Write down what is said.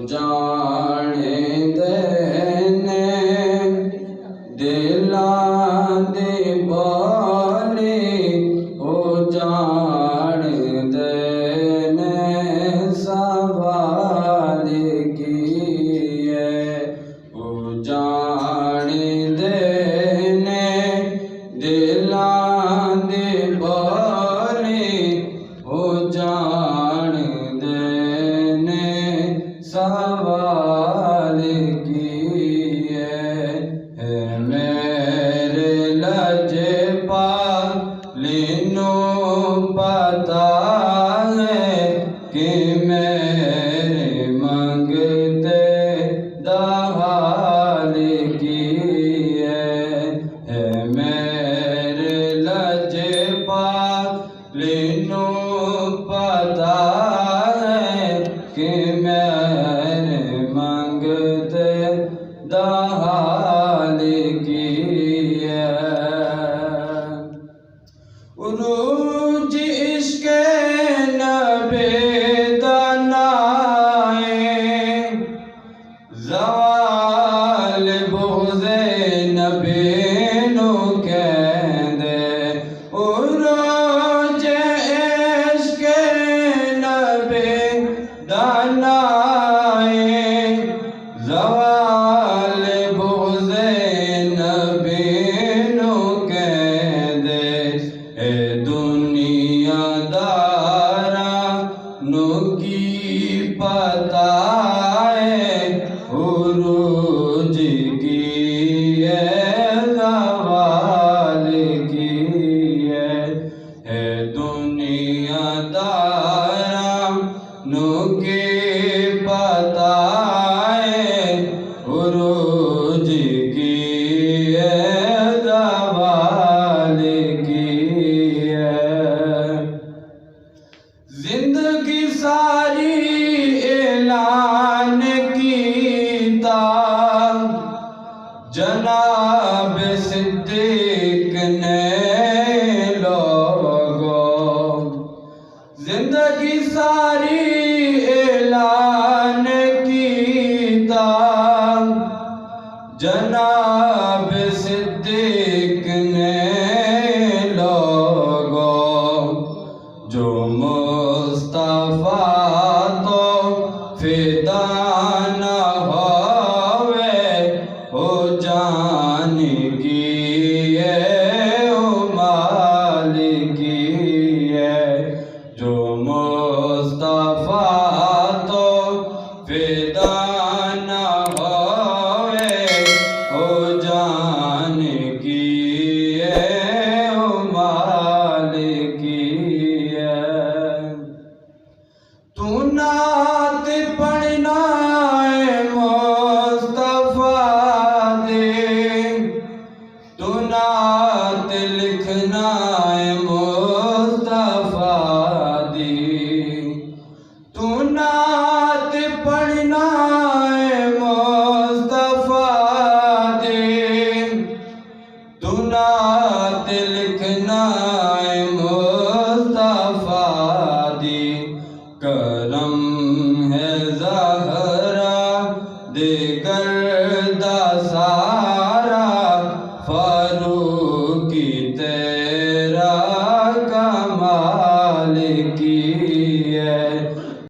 जाने देने दिलां दी बोली ओ जान देने सवाल किए ओ जान देने दिलां दी बोली ओ जान देने सवाल किए है मेरे लजपालिनो पता है कि मेरे मंगते दहाल किए है मेरे लजपालिनो पता है कि मेरे मंगते दहाल किए उरूज इश्क़े नबी दनाए ज़वाल बुग़्ज़े नबी नू कहंदे उरूज इश्क़े नबी दनाए ज़वाल बुग़्ज़े नबी नू कहंदे ए दुनियादारा नू की पता है उरूज की ज़वाल की है दुनियादारा नू की पता है उरूज की ज़वाल की जिंदगी सारी ऐलान कीता जनाब सिद्दीक ने लोगों जिंदगी सारी ऐलान कीता जनाब सिद्दीक ने लोगों जो मुस्तफा तो फिदा न होवे हो जान की ओ माल की जो मुस्तफा तो फिदा न होवे हो जान की ओ माल की तू नात पढ़ना है मुस्तफा दे तू नात लिखना है मुस्तफा दी तू नात पढ़ना है मुस्तफा दे तू नात लिखना है मुस्तफा दी करम